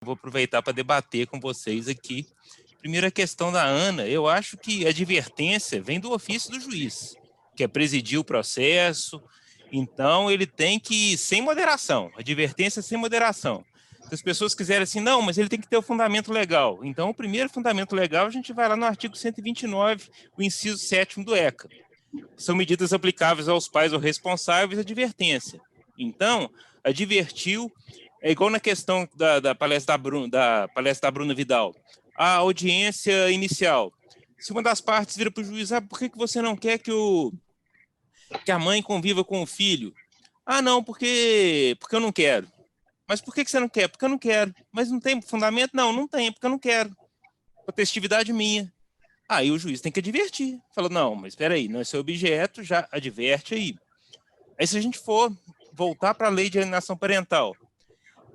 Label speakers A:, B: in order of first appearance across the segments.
A: vou aproveitar para debater com vocês aqui. Primeiro, a questão da Ana. Eu acho que a advertência vem do ofício do juiz, que é presidir o processo. Então, ele tem que ir sem moderação, advertência sem moderação. Se as pessoas quiserem assim, não, mas ele tem que ter o fundamento legal. Então, o primeiro fundamento legal, a gente vai lá no artigo 129, o inciso 7º do ECA. São medidas aplicáveis aos pais ou responsáveis, advertência. Então, advertiu, é igual na questão da palestra da Bruna Vidal. A audiência inicial. Se uma das partes vira para o juiz, por que você não quer que a mãe conviva com o filho? Ah, não, porque eu não quero. Mas por que você não quer? Porque eu não quero. Mas não tem fundamento? Não, não tem, porque eu não quero. Potestividade minha. Aí o juiz tem que advertir. Fala, não, mas espera aí, não é seu objeto, já adverte aí. Aí se a gente for voltar para a lei de alienação parental,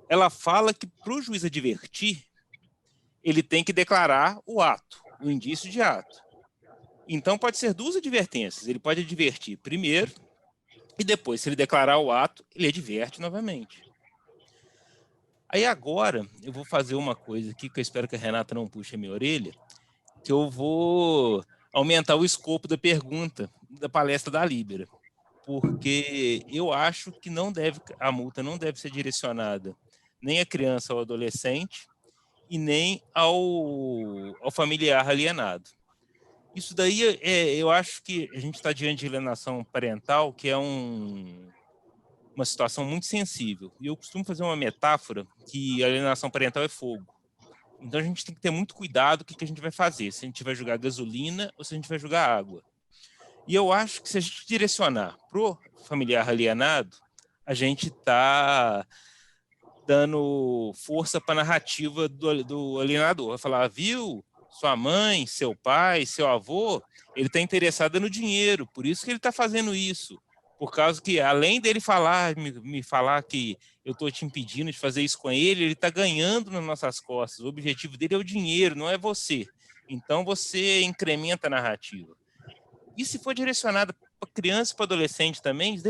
A: ela fala que para o juiz advertir, ele tem que declarar o ato, o indício de ato. Então pode ser duas advertências. Ele pode advertir primeiro e depois, se ele declarar o ato, ele adverte novamente. Aí agora eu vou fazer uma coisa aqui que eu espero que a Renata não puxe a minha orelha, que eu vou aumentar o escopo da pergunta da palestra da Líbera, porque eu acho que a multa não deve ser direcionada nem à criança ou adolescente e nem ao familiar alienado. Isso daí, eu acho que a gente está diante de alienação parental, que é uma situação muito sensível. E eu costumo fazer uma metáfora que a alienação parental é fogo. Então a gente tem que ter muito cuidado com o que a gente vai fazer, se a gente vai jogar gasolina ou se a gente vai jogar água. E eu acho que se a gente direcionar para o familiar alienado, a gente está dando força para a narrativa do alienador. Vai falar, viu, sua mãe, seu pai, seu avô, ele está interessado no dinheiro, por isso que ele está fazendo isso. Por causa que, além dele me falar que eu estou te impedindo de fazer isso com ele está ganhando nas nossas costas. O objetivo dele é o dinheiro, não é você. Então, você incrementa a narrativa. E se for direcionado para criança e para adolescente também, isso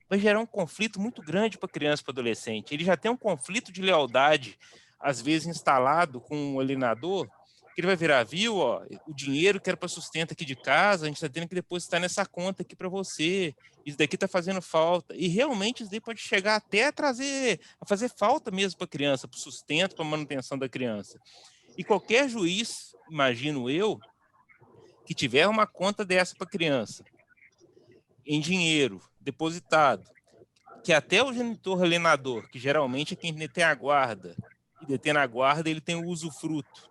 A: vai gerar um conflito muito grande para criança e para adolescente. Ele já tem um conflito de lealdade, às vezes instalado com o alienador, que ele vai virar, viu, ó, o dinheiro que era para sustento aqui de casa, a gente está tendo que depositar nessa conta aqui para você, isso daqui está fazendo falta. E realmente isso daí pode chegar até a fazer falta mesmo para a criança, para o sustento, para a manutenção da criança. E qualquer juiz, imagino eu, que tiver uma conta dessa para criança, em dinheiro, depositado, que até o genitor alienador, que geralmente é quem detém a guarda, e detém a guarda, ele tem o usufruto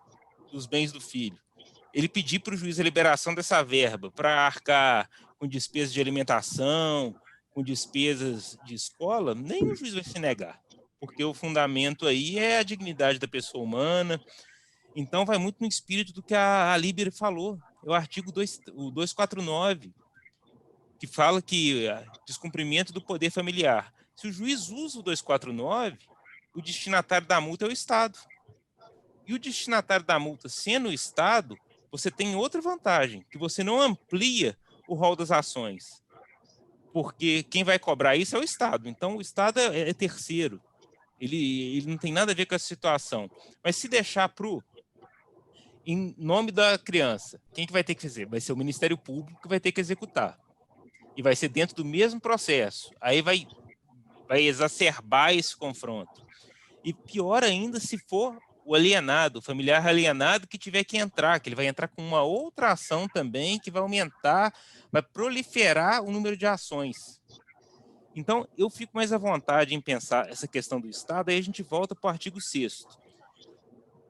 A: dos bens do filho. Ele pedir para o juiz a liberação dessa verba para arcar com despesas de alimentação, com despesas de escola, nem o juiz vai se negar, porque o fundamento aí é a dignidade da pessoa humana. Então vai muito no espírito do que a Líbera falou, é o artigo 249, que fala que descumprimento do poder familiar. Se o juiz usa o 249, o destinatário da multa é o Estado. E o destinatário da multa sendo o Estado, você tem outra vantagem, que você não amplia o rol das ações, porque quem vai cobrar isso é o Estado. Então, o Estado é terceiro. Ele não tem nada a ver com essa situação. Mas se deixar em nome da criança, quem que vai ter que fazer? Vai ser o Ministério Público que vai ter que executar. E vai ser dentro do mesmo processo. Aí vai exacerbar esse confronto. E pior ainda se for o alienado, o familiar alienado que tiver que entrar, que ele vai entrar com uma outra ação também que vai aumentar, vai proliferar o número de ações. Então, eu fico mais à vontade em pensar essa questão do Estado, aí a gente volta para o artigo 6º,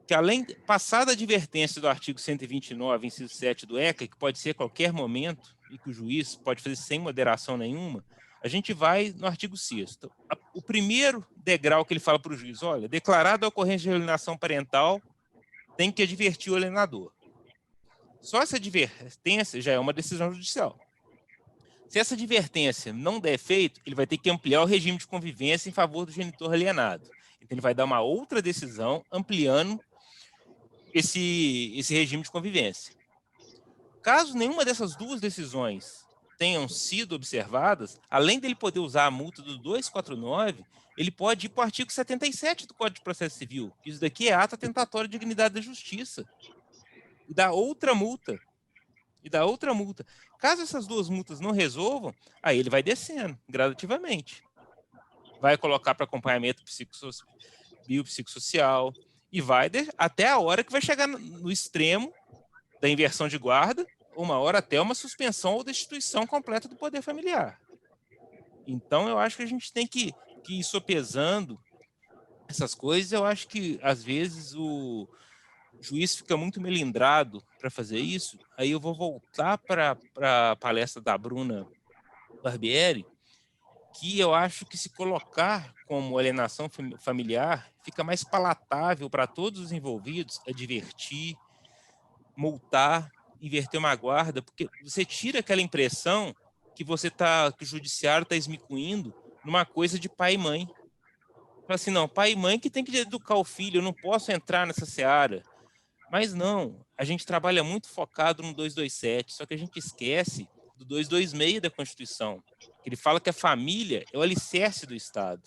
A: que além, passada a advertência do artigo 129, inciso 7 do ECA, que pode ser a qualquer momento, e que o juiz pode fazer sem moderação nenhuma, a gente vai no artigo 6º. O primeiro degrau que ele fala para o juiz, olha, declarada a ocorrência de alienação parental, tem que advertir o alienador. Só essa advertência já é uma decisão judicial. Se essa advertência não der efeito, ele vai ter que ampliar o regime de convivência em favor do genitor alienado. Então, ele vai dar uma outra decisão ampliando esse regime de convivência. Caso nenhuma dessas duas decisões tenham sido observadas, além dele poder usar a multa do 249, ele pode ir para o artigo 77 do Código de Processo Civil. Isso daqui é ato atentatório à dignidade da justiça. E dá outra multa. Caso essas duas multas não resolvam, aí ele vai descendo gradativamente. Vai colocar para acompanhamento biopsicossocial e vai até a hora que vai chegar no extremo da inversão de guarda, uma hora até uma suspensão ou destituição completa do poder familiar. Então, eu acho que a gente tem que ir sopesando essas coisas. Eu acho que, às vezes, o juiz fica muito melindrado para fazer isso. Aí eu vou voltar para a palestra da Bruna Barbieri, que eu acho que se colocar como alienação familiar fica mais palatável para todos os envolvidos, advertir, multar, inverter uma guarda, porque você tira aquela impressão que que o judiciário está esmicuindo numa coisa de pai e mãe. Fala assim, não, pai e mãe que tem que educar o filho, eu não posso entrar nessa seara. Mas não, a gente trabalha muito focado no 227, só que a gente esquece do 226 da Constituição, que ele fala que a família é o alicerce do Estado.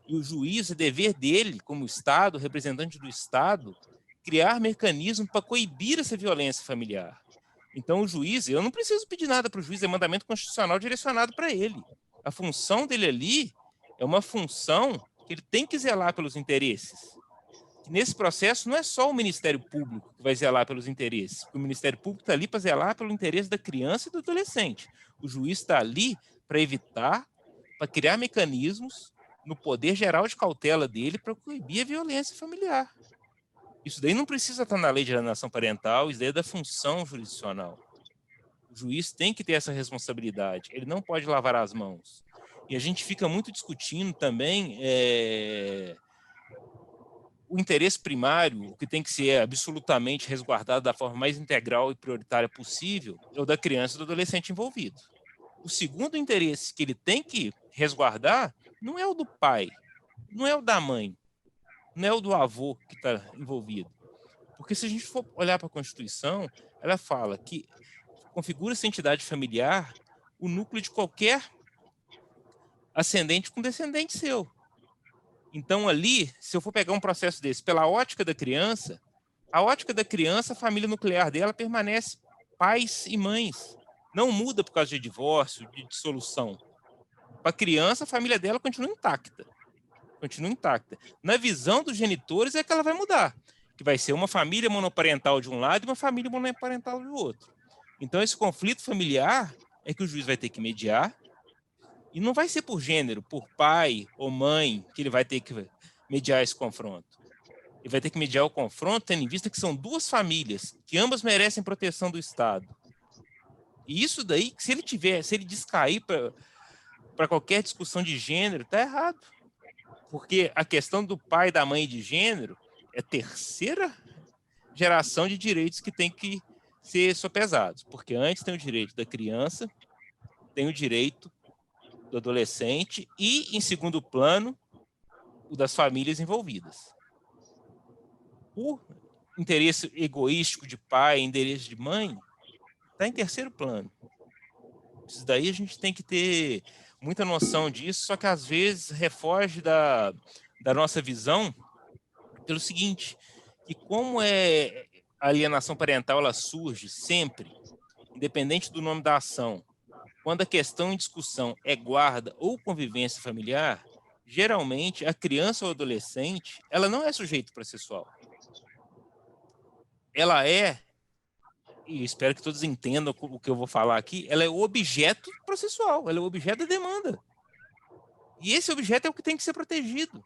A: E o juiz, é dever dele, como Estado, representante do Estado, criar mecanismos para coibir essa violência familiar. Então, o juiz, eu não preciso pedir nada para o juiz, é mandamento constitucional direcionado para ele. A função dele ali é uma função que ele tem que zelar pelos interesses. Nesse processo, não é só o Ministério Público que vai zelar pelos interesses. O Ministério Público está ali para zelar pelo interesse da criança e do adolescente. O juiz está ali para evitar, para criar mecanismos no poder geral de cautela dele para coibir a violência familiar. Isso daí não precisa estar na lei de alienação parental, isso daí é da função jurisdicional. O juiz tem que ter essa responsabilidade, ele não pode lavar as mãos. E a gente fica muito discutindo também o interesse primário, o que tem que ser absolutamente resguardado da forma mais integral e prioritária possível, é o da criança e do adolescente envolvido. O segundo interesse que ele tem que resguardar não é o do pai, não é o da mãe, não é o do avô que está envolvido. Porque se a gente for olhar para a Constituição, ela fala que configura-se entidade familiar o núcleo de qualquer ascendente com descendente seu. Então, ali, se eu for pegar um processo desse pela ótica da criança, a família nuclear dela permanece pais e mães. Não muda por causa de divórcio, de dissolução. Para a criança, a família dela continua intacta. Na visão dos genitores é que ela vai mudar, que vai ser uma família monoparental de um lado e uma família monoparental do outro. Então, esse conflito familiar é que o juiz vai ter que mediar, e não vai ser por gênero, por pai ou mãe, que ele vai ter que mediar esse confronto. Ele vai ter que mediar o confronto tendo em vista que são duas famílias, que ambas merecem proteção do Estado. E isso daí, se ele descair para qualquer discussão de gênero, está errado. Porque a questão do pai e da mãe de gênero é a terceira geração de direitos que tem que ser sopesados. Porque antes tem o direito da criança, tem o direito do adolescente e, em segundo plano, o das famílias envolvidas. O interesse egoístico de pai, interesse de mãe, está em terceiro plano. Isso daí a gente tem que ter muita noção disso, só que às vezes refoge da nossa visão pelo seguinte, que como a alienação parental ela surge sempre, independente do nome da ação, quando a questão em discussão é guarda ou convivência familiar, geralmente a criança ou adolescente ela não é sujeito processual. Ela é, e espero que todos entendam o que eu vou falar aqui, ela é o objeto processual, ela é o objeto da demanda. E esse objeto é o que tem que ser protegido.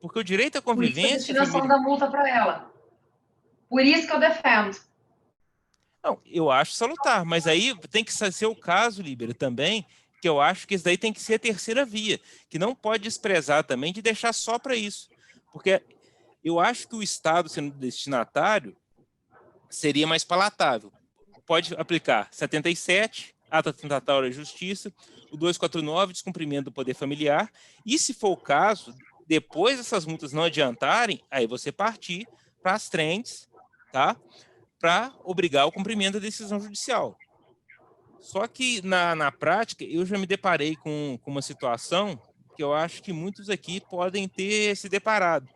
A: Porque o direito à convivência...
B: Por isso a destinação da multa para ela. Por isso que eu defendo.
A: Não, eu acho salutar, mas aí tem que ser o caso, Líbera, também, que eu acho que isso daí tem que ser a terceira via, que não pode desprezar também de deixar só para isso. Porque eu acho que o Estado, sendo destinatário, seria mais palatável. Pode aplicar 77, ato atentatório à justiça, o 249, descumprimento do poder familiar, e se for o caso, depois dessas multas não adiantarem, aí você partir para as trends, tá? Para obrigar o cumprimento da decisão judicial. Só que, na prática, eu já me deparei com uma situação que eu acho que muitos aqui podem ter se deparado.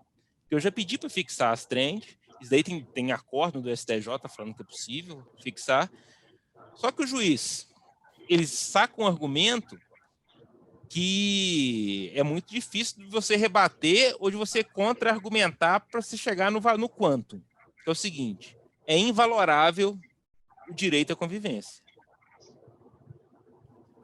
A: Eu já pedi para fixar as trends, isso daí tem acordo do STJ falando que é possível fixar, só que o juiz, ele saca um argumento que é muito difícil de você rebater ou de você contra-argumentar para se chegar no quantum, que é o seguinte, é invalorável o direito à convivência.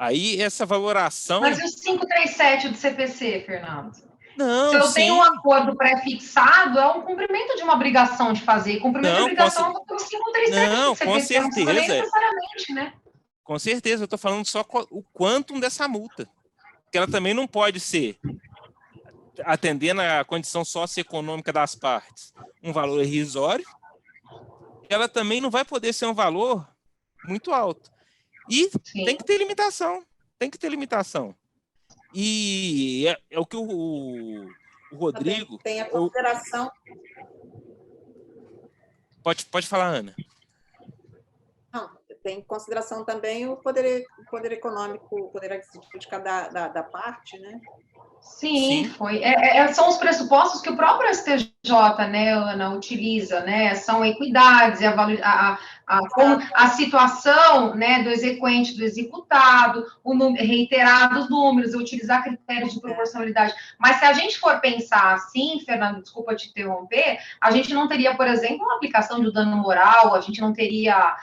A: Aí, essa valoração...
B: Mas e o 537 do CPC, Fernando? Se
A: Não,
B: eu tenho um
A: sim.
B: acordo pré-fixado, é um cumprimento de uma obrigação de fazer. Cumprimento de obrigação é pelo 537
A: não,
B: do CPC, não precisa nem necessariamente, né?
A: Com certeza, eu estou falando só o quantum dessa multa. Que ela também não pode ser, atendendo à condição socioeconômica das partes, um valor irrisório. Ela também não vai poder ser um valor muito alto. E
B: Sim.
A: tem que ter limitação. Tem que ter limitação. E é o que o Rodrigo...
C: Tem a consideração...
A: Pode falar, Ana.
C: Não, tem em consideração também o poder econômico, o poder aquisitivo de cada da parte, né?
B: Sim, foi. São os pressupostos que o próprio STJ, né, Ana, utiliza, né? São equidades, a situação, né, do exequente, do executado, reiterar os números, utilizar critérios de proporcionalidade. Mas se a gente for pensar assim, Fernando, desculpa te interromper, a gente não teria, por exemplo, uma aplicação de dano moral, a gente não teria...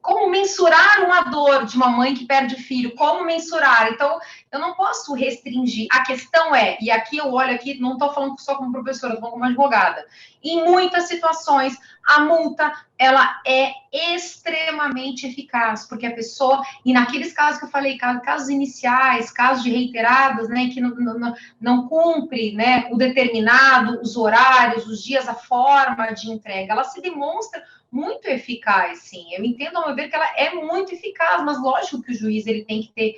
B: como mensurar uma dor de uma mãe que perde filho? Como mensurar? Então, eu não posso restringir. A questão é, e aqui eu olho aqui, não estou falando só como professora, estou falando como advogada. Em muitas situações, a multa, ela é extremamente eficaz, porque a pessoa, e naqueles casos que eu falei, casos iniciais, casos de reiteradas, né, que não cumpre, né, o determinado, os horários, os dias, a forma de entrega, ela se demonstra muito eficaz, sim. Eu entendo, ao meu ver, que ela é muito eficaz, mas lógico que o juiz ele tem que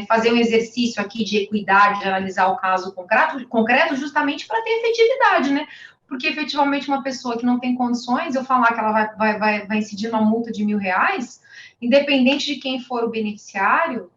B: fazer um exercício aqui de equidade, de analisar o caso concreto justamente para ter efetividade, né? Porque, efetivamente, uma pessoa que não tem condições, eu falar que ela vai incidir uma multa de R$1.000, independente de quem for o beneficiário,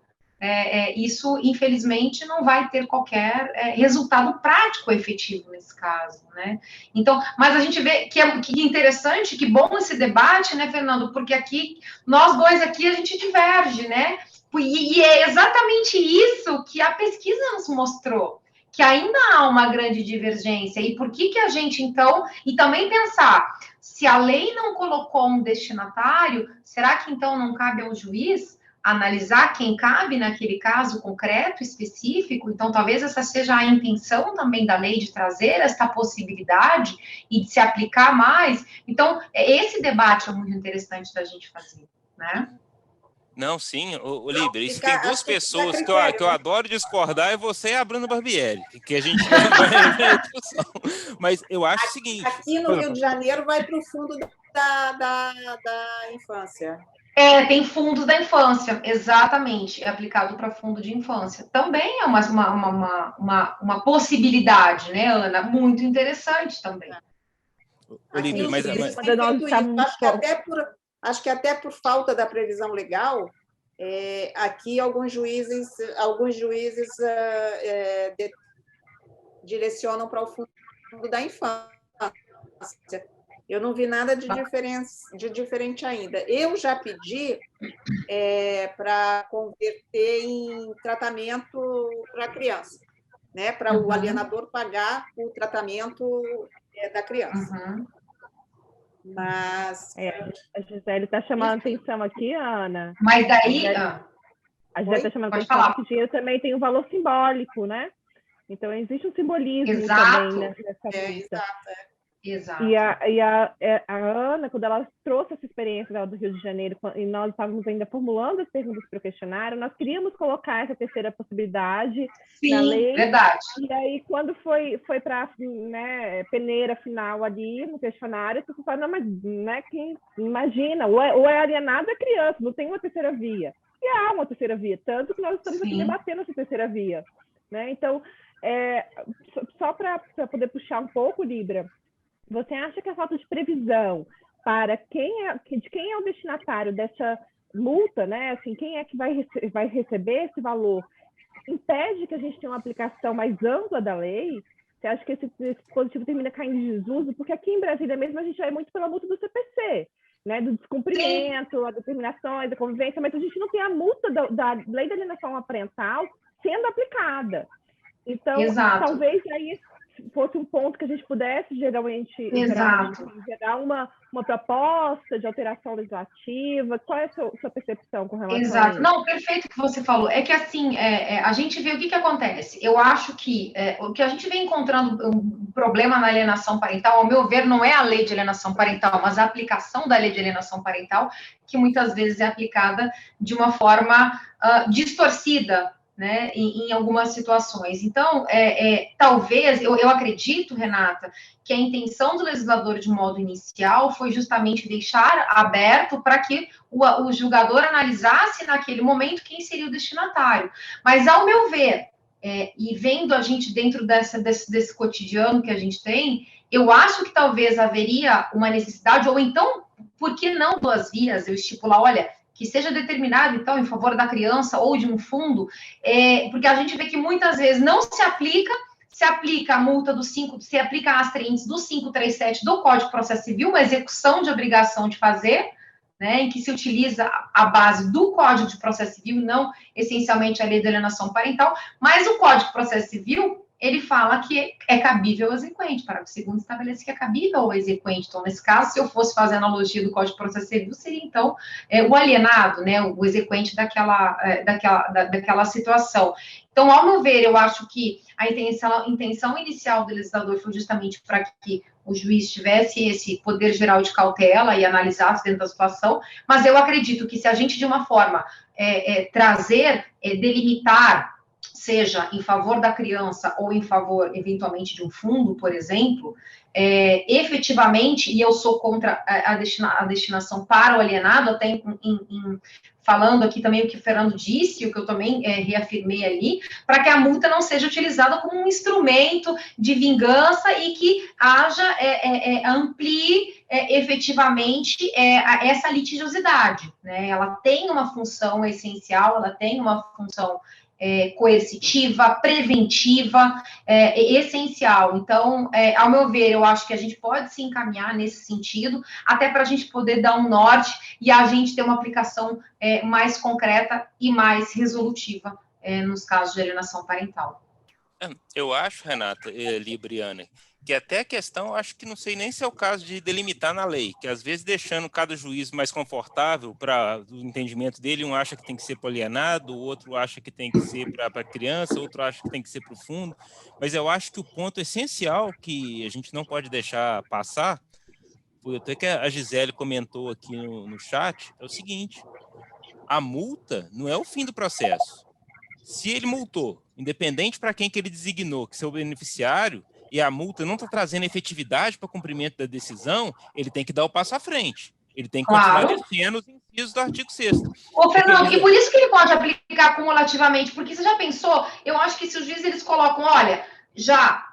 B: isso, infelizmente, não vai ter qualquer resultado prático efetivo nesse caso, né? Então, mas a gente vê que interessante, que bom esse debate, né, Fernando? Porque aqui, nós dois aqui, a gente diverge, né? E é exatamente isso que a pesquisa nos mostrou, que ainda há uma grande divergência. E por que a gente, então... E também pensar, se a lei não colocou um destinatário, será que, então, não cabe ao juiz analisar quem cabe naquele caso concreto, específico? Então, talvez essa seja a intenção também da lei, de trazer esta possibilidade e de se aplicar mais. Então, esse debate é muito interessante da gente fazer, né?
A: Não, sim, Olívia, se tem duas pessoas que eu adoro discordar, é você e a Bruna Barbieri, que a gente vai discussão. Mas eu acho o seguinte...
C: Aqui no Rio de Janeiro vai para o fundo da infância.
B: Tem fundos da infância, exatamente, é aplicado para fundo de infância. Também é uma possibilidade, né, Ana? Muito interessante também.
A: Olívia, mas
C: acho que até por falta da previsão legal, aqui alguns juízes direcionam para o fundo da infância. Eu não vi nada de diferente ainda. Eu já pedi para converter em tratamento para a criança, né? Para o alienador pagar o tratamento da criança. Mas...
D: a Gisele está chamando a atenção aqui, Ana.
B: Mas daí...
D: A Gisele está chamando a atenção que o dinheiro também tem um valor simbólico, né? Então, existe um simbolismo também nessa multa.
B: Exato.
D: E a Ana, quando ela trouxe essa experiência dela do Rio de Janeiro, e nós estávamos ainda formulando as perguntas para o questionário, nós queríamos colocar essa terceira possibilidade na lei.
B: Verdade.
D: E aí, quando foi para a peneira final ali no questionário, as pessoas falaram, não, mas né, quem imagina, ou é alienado é criança, não tem uma terceira via. E há uma terceira via, tanto que nós estamos aqui debatendo essa terceira via. Né? Então, só para poder puxar um pouco, Libra, você acha que a falta de previsão para de quem é o destinatário dessa multa, né? Assim, quem é que vai receber esse valor? impede que a gente tenha uma aplicação mais ampla da lei? Você acha que esse dispositivo termina caindo em desuso? Porque aqui em Brasília mesmo a gente vai muito pela multa do CPC, né, do descumprimento, a determinações, a convivência, mas a gente não tem a multa da lei da alienação parental sendo aplicada. Então, talvez aí fosse um ponto que a gente pudesse geralmente gerar uma proposta de alteração legislativa. Qual é a sua percepção com relação a isso?
B: Não, perfeito o que você falou. É que, assim, a gente vê o que acontece. Eu acho que o que a gente vem encontrando um problema na alienação parental, ao meu ver, não é a lei de alienação parental, mas a aplicação da lei de alienação parental, que muitas vezes é aplicada de uma forma distorcida, né, em algumas situações. Então, talvez, eu acredito, Renata, que a intenção do legislador, de modo inicial, foi justamente deixar aberto para que o julgador analisasse naquele momento quem seria o destinatário. Mas, ao meu ver, e vendo a gente dentro desse cotidiano que a gente tem, eu acho que talvez haveria uma necessidade, ou então, por que não 2 vias? Eu estipular, olha, que seja determinado, então, em favor da criança ou de um fundo, porque a gente vê que muitas vezes não se aplica a multa se aplica as treintes do 537 do Código de Processo Civil, uma execução de obrigação de fazer, né, em que se utiliza a base do Código de Processo Civil, não essencialmente a lei da alienação parental, mas o Código de Processo Civil, ele fala que é cabível ao exequente, parágrafo 2º estabelece que é cabível ao exequente. Então, nesse caso, se eu fosse fazer a analogia do Código de Processo Civil, seria, então, o alienado, né, o exequente daquela situação. Então, ao meu ver, eu acho que a intenção inicial do legislador foi justamente para que o juiz tivesse esse poder geral de cautela e analisasse dentro da situação, mas eu acredito que se a gente, de uma forma, delimitar, seja em favor da criança ou em favor, eventualmente, de um fundo, por exemplo, efetivamente, e eu sou contra a destinação para o alienado, até falando aqui também o que o Fernando disse, o que eu também reafirmei ali, para que a multa não seja utilizada como um instrumento de vingança e que amplie efetivamente essa litigiosidade, né? Ela tem uma função essencial, ela tem uma função coercitiva, preventiva, essencial. Então, ao meu ver, eu acho que a gente pode se encaminhar nesse sentido, até para a gente poder dar um norte e a gente ter uma aplicação mais concreta e mais resolutiva nos casos de alienação parental.
A: Eu acho, Renata, Libriana, que até a questão, acho que não sei nem se é o caso de delimitar na lei, que às vezes deixando cada juiz mais confortável para o entendimento dele, um acha que tem que ser para o alienado, o outro acha que tem que ser para a criança, outro acha que tem que ser para o fundo, mas eu acho que o ponto essencial que a gente não pode deixar passar, até que a Gisele comentou aqui no chat, é o seguinte: a multa não é o fim do processo. Se ele multou, independente para quem que ele designou que seu beneficiário, e a multa não está trazendo efetividade para o cumprimento da decisão, ele tem que dar o passo à frente. Ele tem que continuar descendo os incisos do artigo 6º.
B: Ô, Fernando, e por isso que ele pode aplicar cumulativamente, porque você já pensou, eu acho que se os juízes eles colocam, olha,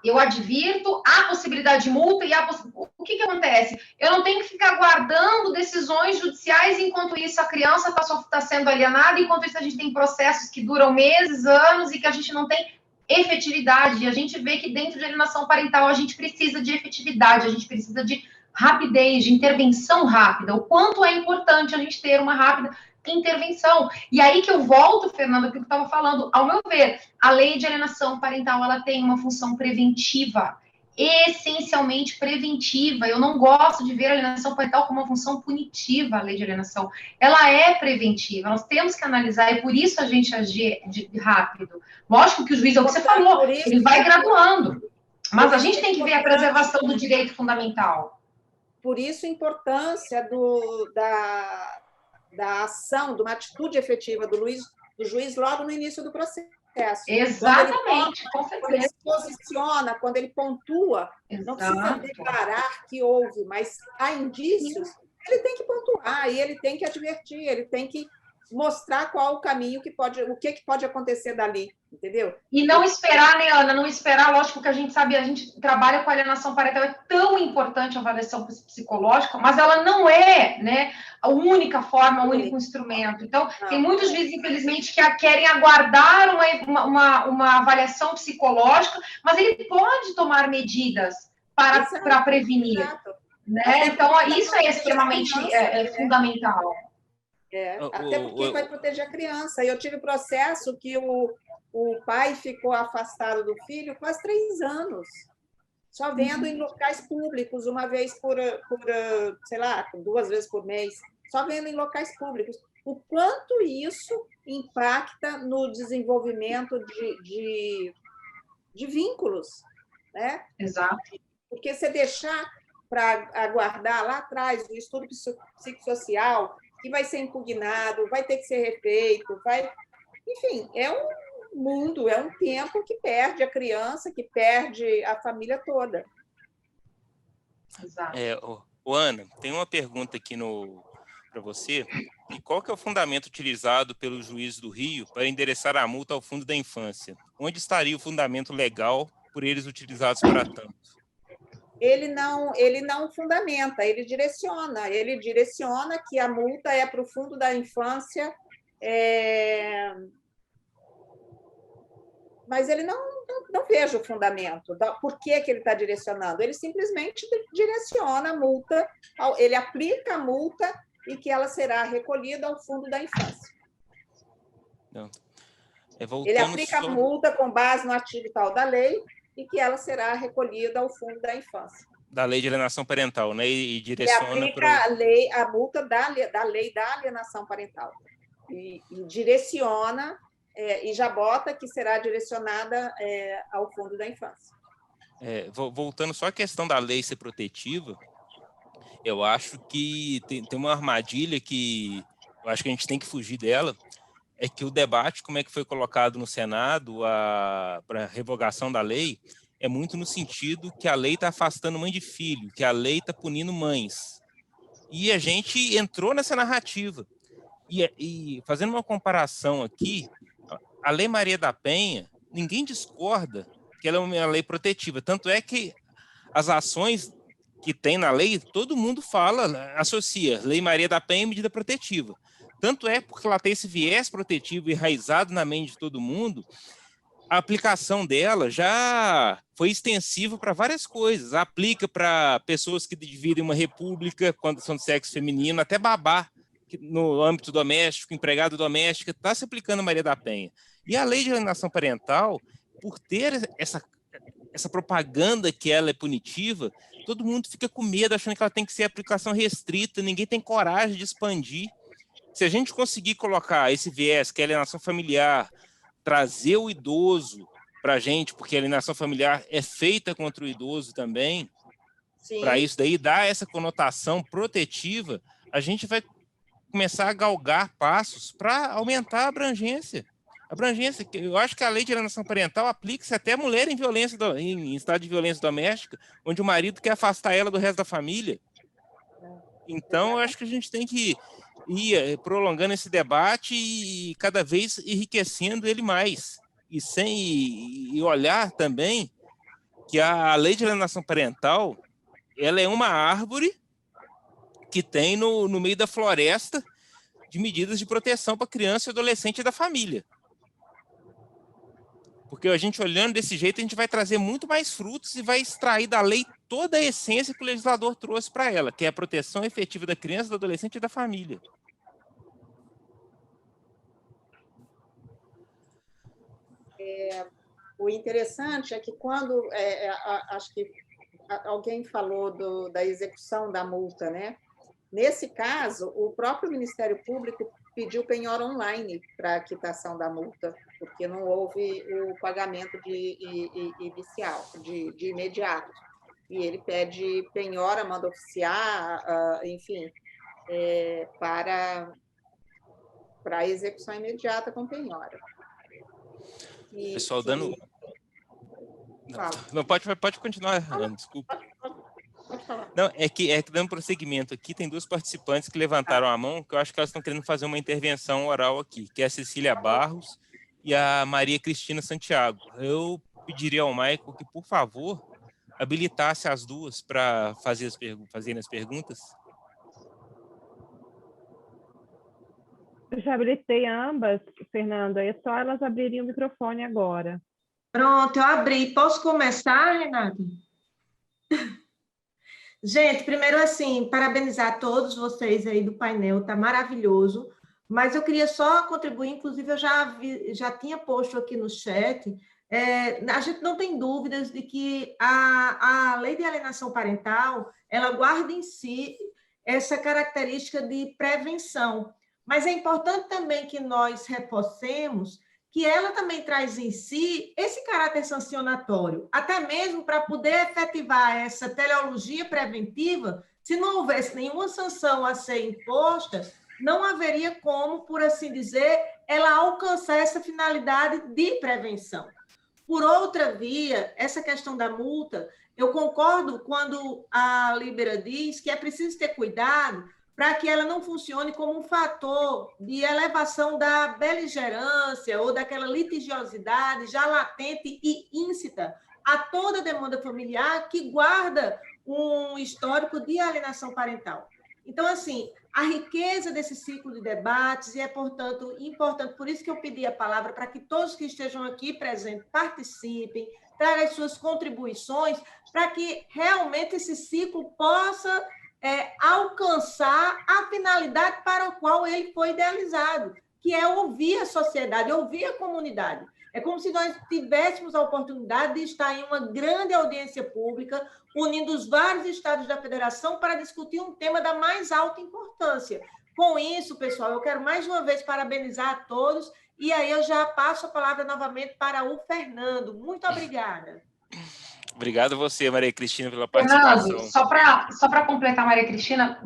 B: eu advirto, há possibilidade de multa, e o que acontece? Eu não tenho que ficar guardando decisões judiciais, enquanto isso a criança está sendo alienada, enquanto isso a gente tem processos que duram meses, anos, e que a gente não tem efetividade. E a gente vê que dentro de alienação parental a gente precisa de efetividade, a gente precisa de rapidez, de intervenção rápida. O quanto é importante a gente ter uma rápida intervenção. E aí que eu volto, Fernanda, aquilo que eu estava falando. Ao meu ver, a lei de alienação parental, ela tem uma função preventiva, essencialmente preventiva. Eu não gosto de ver a alienação parental como uma função punitiva, a lei de alienação. Ela é preventiva, nós temos que analisar, e por isso a gente agir rápido. Lógico que o juiz, é o que você falou, ele vai graduando, mas a gente tem que ver a preservação do direito fundamental.
C: Por isso a importância da ação, de uma atitude efetiva do juiz logo no início do processo.
B: Exatamente, com certeza.
C: Quando ele se posiciona, quando ele pontua, não precisa declarar que houve, mas há indícios, ele tem que pontuar, e ele tem que advertir, ele tem que mostrar qual o caminho o que pode acontecer dali, entendeu?
B: E não esperar, né, Ana? Não esperar, lógico que a gente sabe, a gente trabalha com alienação parental, é tão importante a avaliação psicológica, mas ela não é, né, a única forma, o único instrumento. Então, tem muitos juízes, infelizmente, que querem aguardar uma avaliação psicológica, mas ele pode tomar medidas para prevenir.
C: Exato.
B: Né? Então, isso é extremamente fundamental.
C: Até porque vai proteger a criança. Eu tive processo que o pai ficou afastado do filho quase 3 anos, só vendo em locais públicos, uma vez sei lá, 2 vezes por mês, só vendo em locais públicos. O quanto isso impacta no desenvolvimento de vínculos, né?
B: Exato.
C: Porque você deixar para aguardar lá atrás o estudo psicossocial, que vai ser impugnado, vai ter que ser refeito, enfim, é um mundo, é um tempo que perde a criança, que perde a família toda.
B: Exato.
A: Ana, tem uma pergunta aqui para você. E qual que é o fundamento utilizado pelo juiz do Rio para endereçar a multa ao Fundo da Infância? Onde estaria o fundamento legal por eles utilizados para tanto?
C: Ele não fundamenta, ele direciona que a multa é para o Fundo da Infância, mas ele não vejo o fundamento. Por que ele está direcionando? Ele simplesmente direciona a multa, ele aplica a multa e que ela será recolhida ao Fundo da Infância. Ele aplica a multa com base no artigo tal da lei e que ela será recolhida ao Fundo da Infância.
A: Da lei de alienação parental, né? E direciona...
C: Ele aplica a multa da lei da alienação parental. E direciona, e já bota que será direcionada ao Fundo da Infância.
A: Voltando só à questão da lei ser protetiva, eu acho que tem uma armadilha que eu acho que a gente tem que fugir dela, é que o debate, como é que foi colocado no Senado para a revogação da lei, é muito no sentido que a lei está afastando mãe de filho, que a lei está punindo mães. E a gente entrou nessa narrativa. E fazendo uma comparação aqui, a Lei Maria da Penha, ninguém discorda que ela é uma lei protetiva. Tanto é que as ações que tem na lei, todo mundo fala, associa Lei Maria da Penha e medida protetiva. Tanto é porque ela tem esse viés protetivo enraizado na mente de todo mundo, a aplicação dela já foi extensiva para várias coisas. Aplica para pessoas que dividem uma república quando são de sexo feminino, até babá, no âmbito doméstico, empregado doméstico, está se aplicando a Maria da Penha. E a lei de alienação parental, por ter essa propaganda que ela é punitiva, todo mundo fica com medo, achando que ela tem que ser aplicação restrita, ninguém tem coragem de expandir. Se a gente conseguir colocar esse viés, que é a alienação familiar, trazer o idoso para a gente, porque a alienação familiar é feita contra o idoso também, para isso daí dar essa conotação protetiva, a gente vai começar a galgar passos para aumentar a abrangência. Eu acho que a lei de alienação parental aplica-se até a mulher em estado de violência doméstica, onde o marido quer afastar ela do resto da família. Então, eu acho que a gente tem que ir prolongando esse debate e cada vez enriquecendo ele mais. E olhar também que a lei de alienação parental, ela é uma árvore que tem no meio da floresta de medidas de proteção para criança e adolescente e da família. Porque a gente olhando desse jeito, a gente vai trazer muito mais frutos e vai extrair da lei toda a essência que o legislador trouxe para ela, que é a proteção efetiva da criança, do adolescente e da família.
C: O interessante é que quando, acho que alguém falou da execução da multa, né? Nesse caso, o próprio Ministério Público pediu penhora online para a quitação da multa, porque não houve o pagamento inicial, de imediato. E ele pede penhora, manda oficiar, enfim, para a execução imediata com penhora.
A: Pessoal, dando... Não, pode continuar, Ana, desculpa.
C: Pode falar.
A: Não, é que dando prosseguimento aqui, tem duas participantes que levantaram a mão, que eu acho que elas estão querendo fazer uma intervenção oral aqui, que é a Cecília Barros e a Maria Cristina Santiago. Eu pediria ao Michael que, por favor, habilitasse as duas para fazerem as perguntas.
D: Eu já habilitei ambas, Fernanda, é só elas abrirem o microfone agora.
E: Pronto, eu abri. Posso começar, Renata? Gente, primeiro, assim, parabenizar todos vocês aí do painel, tá maravilhoso, mas eu queria só contribuir, inclusive eu já tinha posto aqui no chat, a gente não tem dúvidas de que a lei de alienação parental, ela guarda em si essa característica de prevenção, mas é importante também que nós reforcemos que ela também traz em si esse caráter sancionatório, até mesmo para poder efetivar essa teleologia preventiva, se não houvesse nenhuma sanção a ser imposta, não haveria como, por assim dizer, ela alcançar essa finalidade de prevenção. Por outra via, essa questão da multa, eu concordo quando a Líbera diz que é preciso ter cuidado para que ela não funcione como um fator de elevação da beligerância ou daquela litigiosidade já latente e íncita a toda demanda familiar que guarda um histórico de alienação parental. Então, assim, a riqueza desse ciclo de debates, e é, portanto, importante, por isso que eu pedi a palavra, para que todos que estejam aqui presentes participem, tragam as suas contribuições, para que realmente esse ciclo possa alcançar a finalidade para a qual ele foi idealizado, que é ouvir a sociedade, ouvir a comunidade. É como se nós tivéssemos a oportunidade de estar em uma grande audiência pública, unindo os vários estados da federação para discutir um tema da mais alta importância. Com isso, pessoal, eu quero mais uma vez parabenizar a todos, e aí eu já passo a palavra novamente para o Fernando. Muito obrigada.
A: Obrigado a você, Maria Cristina, pela participação.
B: Fernando, só para completar, Maria Cristina,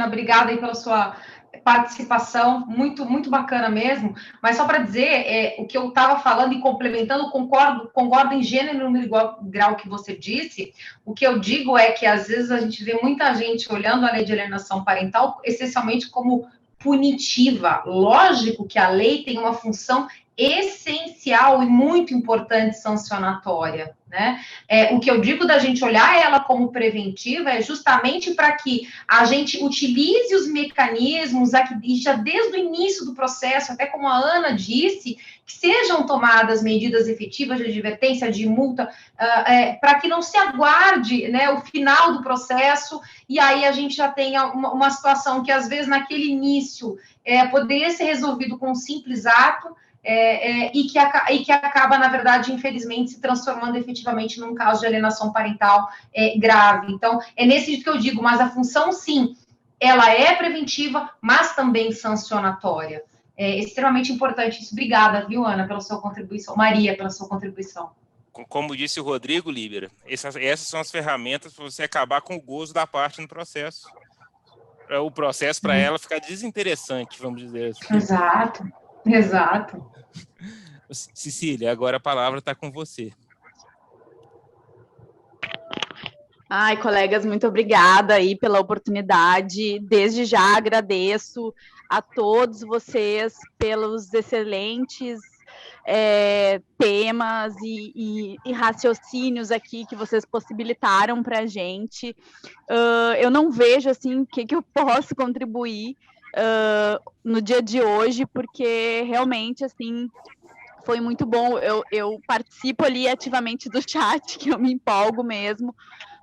B: obrigada aí pela sua participação, muito, muito bacana mesmo, mas só para dizer, o que eu estava falando e complementando, concordo em gênero e número igual grau que você disse, o que eu digo é que, às vezes, a gente vê muita gente olhando a lei de alienação parental, essencialmente como punitiva. Lógico que a lei tem uma função essencial e muito importante sancionatória, né? O que eu digo da gente olhar ela como preventiva é justamente para que a gente utilize os mecanismos aqui, já desde o início do processo, até como a Ana disse, que sejam tomadas medidas efetivas de advertência, de multa, para que não se aguarde, né, o final do processo, e aí a gente já tenha uma situação que, às vezes, naquele início, poderia ser resolvido com um simples ato, e que acaba, na verdade, infelizmente, se transformando efetivamente num caso de alienação parental grave. Então, é nesse sentido que eu digo, mas a função, sim, ela é preventiva, mas também sancionatória. É extremamente importante isso. Obrigada, viu, Ana, pela sua contribuição. Maria, pela sua contribuição.
A: Como disse o Rodrigo, Líbera, essas são as ferramentas para você acabar com o gozo da parte no processo. Para o processo, para ela, ficar desinteressante, vamos dizer assim.
B: Exato.
A: Cecília, agora a palavra está com você.
F: Ai, colegas, muito obrigada aí pela oportunidade. Desde já agradeço a todos vocês pelos excelentes temas e raciocínios aqui que vocês possibilitaram para a gente. Eu não vejo assim o que eu posso contribuir no dia de hoje, porque realmente assim foi muito bom. Eu participo ali ativamente do chat, que eu me empolgo mesmo,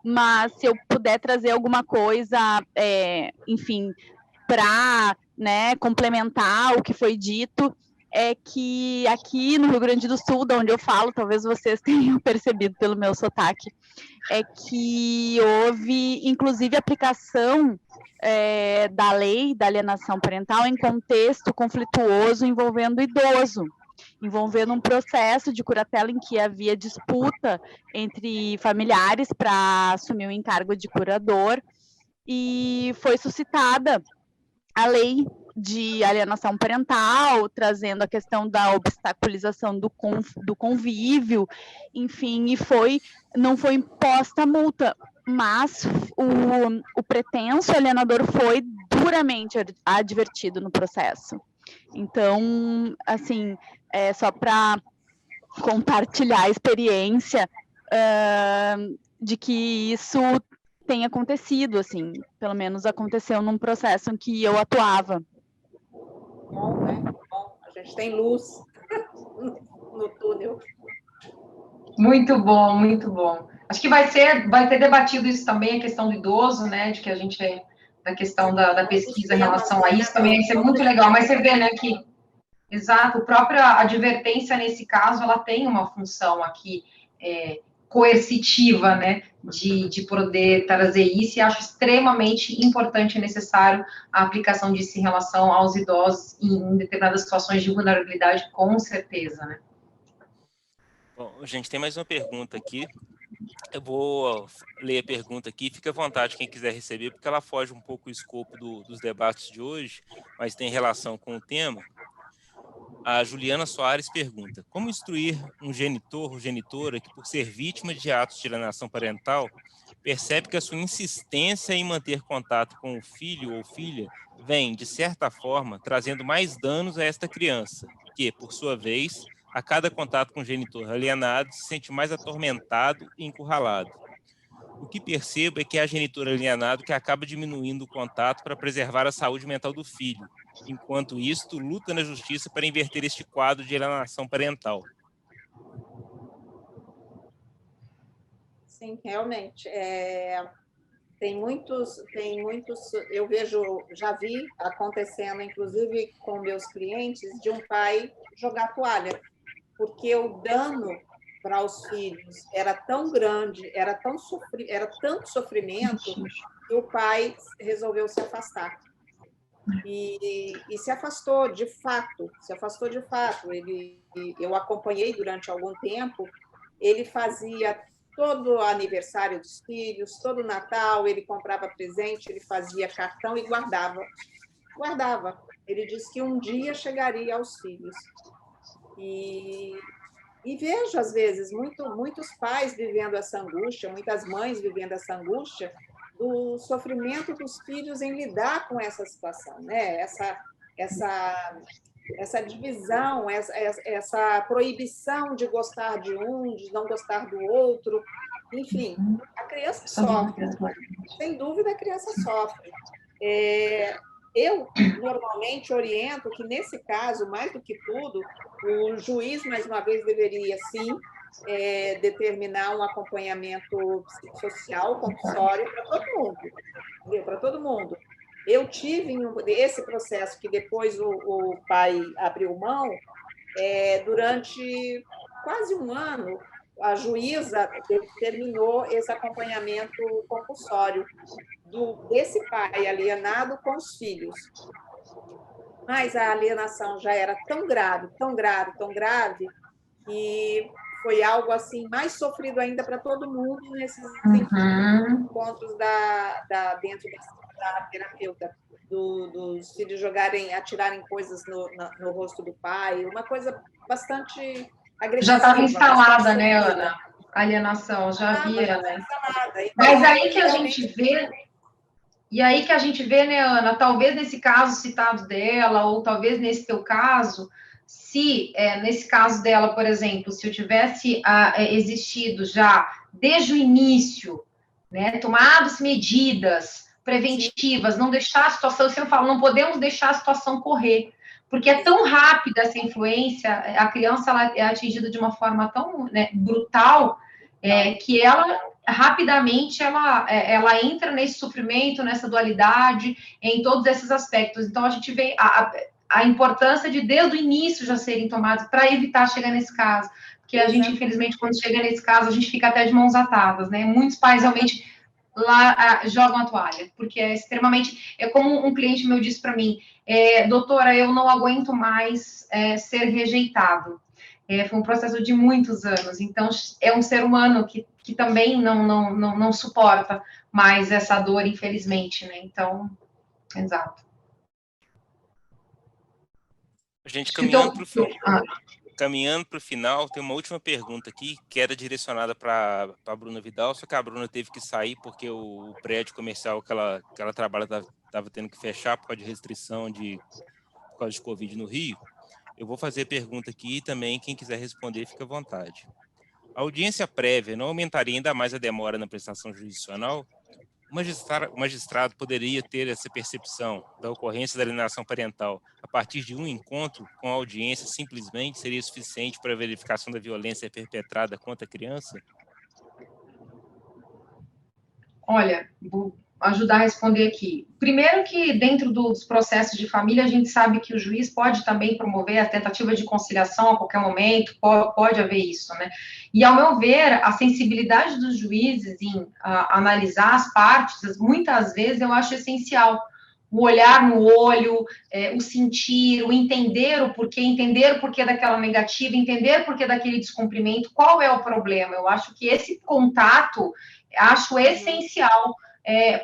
F: mas se eu puder trazer alguma coisa, enfim, para, né, complementar o que foi dito, é que aqui no Rio Grande do Sul, de onde eu falo, talvez vocês tenham percebido pelo meu sotaque, é que houve, inclusive, aplicação da lei da alienação parental em contexto conflituoso envolvendo idoso, envolvendo um processo de curatela em que havia disputa entre familiares para assumir o encargo de curador, e foi suscitada a lei de alienação parental, trazendo a questão da obstaculização do convívio, enfim, e não foi imposta multa, mas o pretenso alienador foi duramente advertido no processo. Então, assim, só para compartilhar a experiência de que isso tem acontecido, assim, pelo menos aconteceu num processo em que eu atuava.
C: Bom, né? Bom, a gente tem luz no túnel.
B: Muito bom, muito bom. Acho que vai ter debatido isso também, a questão do idoso, né, de que a gente, da questão da pesquisa em relação a isso, também vai ser muito legal, mas você vê, né, que, exato, a própria advertência, nesse caso, ela tem uma função aqui, coercitiva, né, de poder trazer isso, e acho extremamente importante e necessário a aplicação disso em relação aos idosos em determinadas situações de vulnerabilidade, com certeza, né.
A: Bom, gente, tem mais uma pergunta aqui. Eu vou ler a pergunta aqui, fica à vontade quem quiser receber, porque ela foge um pouco do escopo dos debates de hoje, mas tem relação com o tema. A Juliana Soares pergunta: como instruir um genitor ou genitora que, por ser vítima de atos de alienação parental, percebe que a sua insistência em manter contato com o filho ou filha vem, de certa forma, trazendo mais danos a esta criança, que, por sua vez, a cada contato com o genitor alienado, se sente mais atormentado e encurralado. O que percebo é que é a genitor alienado que acaba diminuindo o contato para preservar a saúde mental do filho, enquanto isto luta na justiça para inverter este quadro de alienação parental.
C: Sim, realmente. Tem muitos, eu já vi acontecendo, inclusive com meus clientes, de um pai jogar toalha, porque o dano para os filhos era tão grande, era tanto sofrimento, que o pai resolveu se afastar. E se afastou de fato, eu acompanhei durante algum tempo, ele fazia todo o aniversário dos filhos, todo o Natal, ele comprava presente, ele fazia cartão e guardava. Ele disse que um dia chegaria aos filhos. E vejo, às vezes, muitos pais vivendo essa angústia, muitas mães vivendo essa angústia do sofrimento dos filhos em lidar com essa situação, né? Essa divisão, essa proibição de gostar de um, de não gostar do outro. Enfim, a criança sofre. Sem dúvida, a criança sofre. Eu, normalmente, oriento que, nesse caso, mais do que tudo, o juiz, mais uma vez, deveria, sim, determinar um acompanhamento psicossocial compulsório para todo mundo. Entendeu? Para todo mundo. Eu tive esse processo que depois o pai abriu mão, durante quase um ano, a juíza determinou esse acompanhamento compulsório desse pai alienado com os filhos. Mas a alienação já era tão grave, que foi algo assim mais sofrido ainda para todo mundo nesses encontros dentro da terapeuta, dos filhos atirarem coisas no rosto do pai, uma coisa bastante agressiva.
B: Já estava instalada, né, Ana? A alienação, já havia, né? Mas aí que a gente vê... E aí que a gente vê, né, Ana, talvez nesse caso citado dela, ou talvez nesse teu caso, se nesse caso dela, por exemplo, se eu tivesse existido já desde o início, né, tomadas medidas preventivas, não deixar a situação, eu sempre falo, não podemos deixar a situação correr, porque é tão rápida essa influência, a criança ela é atingida de uma forma tão, né, brutal, que ela rapidamente ela entra nesse sofrimento, nessa dualidade, em todos esses aspectos. Então, a gente vê a importância de, desde o início, já serem tomados para evitar chegar nesse caso. Porque a gente, infelizmente, quando chega nesse caso, a gente fica até de mãos atadas, né? Muitos pais realmente lá jogam a toalha, porque é extremamente... É como um cliente meu disse para mim, doutora, eu não aguento mais ser rejeitado. Foi um processo de muitos anos, então é um ser humano que também não suporta mais essa dor, infelizmente, né? Então, exato.
A: A gente caminhando para o fim. caminhando para o final, tem uma última pergunta aqui, que era direcionada para a Bruna Vidal, só que a Bruna teve que sair porque o prédio comercial que ela trabalha estava tendo que fechar por causa de restrição por causa de Covid no Rio. Eu vou fazer a pergunta aqui e também quem quiser responder, fica à vontade. A audiência prévia não aumentaria ainda mais a demora na prestação jurisdicional? O magistrado poderia ter essa percepção da ocorrência da alienação parental a partir de um encontro com a audiência simplesmente seria suficiente para a verificação da violência perpetrada contra a criança?
B: Olha, vou ajudar a responder aqui. Primeiro que dentro dos processos de família, a gente sabe que o juiz pode também promover a tentativa de conciliação a qualquer momento, pode haver isso, né? E, ao meu ver, a sensibilidade dos juízes em analisar as partes, muitas vezes eu acho essencial. O olhar no olho, o sentir, o entender o porquê daquela negativa, entender o porquê daquele descumprimento, qual é o problema. Eu acho que esse contato, acho essencial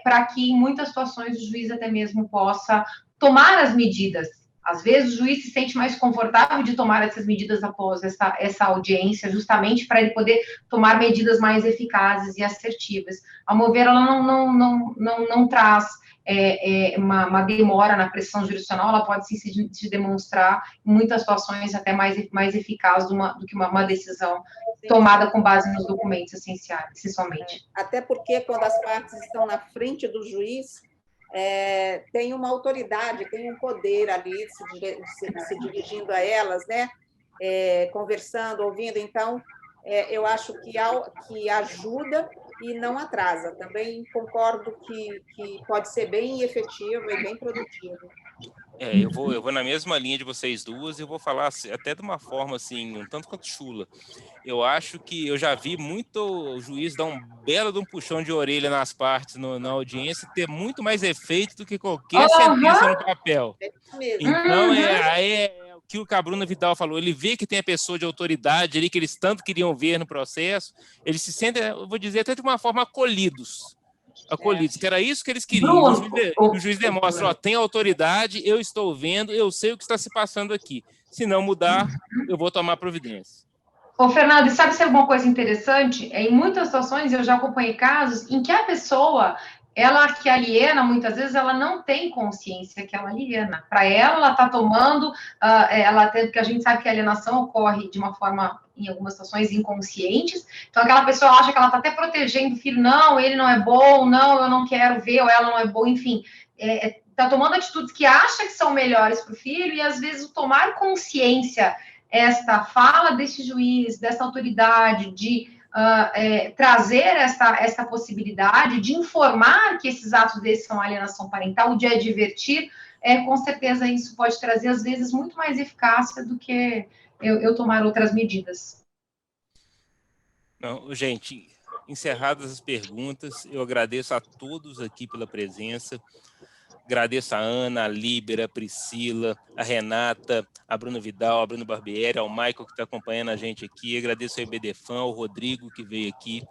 B: para que, em muitas situações, o juiz até mesmo possa tomar as medidas. Às vezes, o juiz se sente mais confortável de tomar essas medidas após essa audiência, justamente para ele poder tomar medidas mais eficazes e assertivas. Ao meu ver, ela não traz uma demora na prestação jurisdicional, ela pode sim se demonstrar, em muitas situações, até mais eficaz do que uma decisão tomada com base nos documentos essenciais, somente.
C: Até porque, quando as partes estão na frente do juiz, tem uma autoridade, tem um poder ali se dirigindo a elas, né? Conversando, ouvindo. Então, eu acho que ajuda e não atrasa. Também concordo que pode ser bem efetivo e bem produtivo.
A: Eu vou na mesma linha de vocês duas e eu vou falar até de uma forma assim, um tanto quanto chula. Eu acho que eu já vi muito juiz dar um belo de um puxão de orelha nas partes na audiência, ter muito mais efeito do que qualquer sentença no papel. Então, o que a Bruna Vidal falou, ele vê que tem a pessoa de autoridade ali, que eles tanto queriam ver no processo, eles se sentem, eu vou dizer, até de uma forma acolhidos, que era isso que eles queriam. O juiz demonstra, tem autoridade, eu estou vendo, eu sei o que está se passando aqui. Se não mudar, eu vou tomar providência.
B: Ô, Fernando, e sabe se é alguma coisa interessante? Em muitas situações, eu já acompanhei casos em que a pessoa, ela que aliena, muitas vezes, ela não tem consciência que ela aliena. Para ela está tomando, porque a gente sabe que a alienação ocorre de uma forma, em algumas situações, inconscientes. Então, aquela pessoa acha que ela está até protegendo o filho. Não, ele não é bom, não, eu não quero ver, ou ela não é boa, enfim. Está tomando atitudes que acha que são melhores para o filho, e, às vezes, o tomar consciência, esta fala desse juiz, dessa autoridade, de trazer essa possibilidade de informar que esses atos desses são alienação parental, de advertir, com certeza isso pode trazer, às vezes, muito mais eficácia do que eu tomar outras medidas.
A: Não, gente, encerradas as perguntas, eu agradeço a todos aqui pela presença. Agradeço a Ana, a Líbera, a Priscila, a Renata, a Bruna Vidal, a Bruna Barbieri, ao Michael que está acompanhando a gente aqui. Agradeço ao IBDFAN, ao Rodrigo que veio aqui.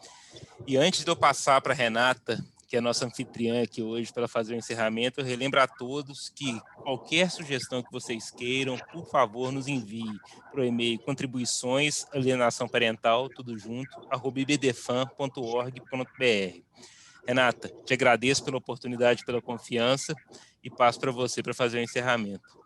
A: E antes de eu passar para a Renata, que é a nossa anfitriã aqui hoje, para fazer o encerramento, eu relembro a todos que qualquer sugestão que vocês queiram, por favor, nos envie para o e-mail contribuições, alienação parental, tudo junto, @ibdfan.org.br. Renata, te agradeço pela oportunidade, pela confiança e passo para você para fazer o encerramento.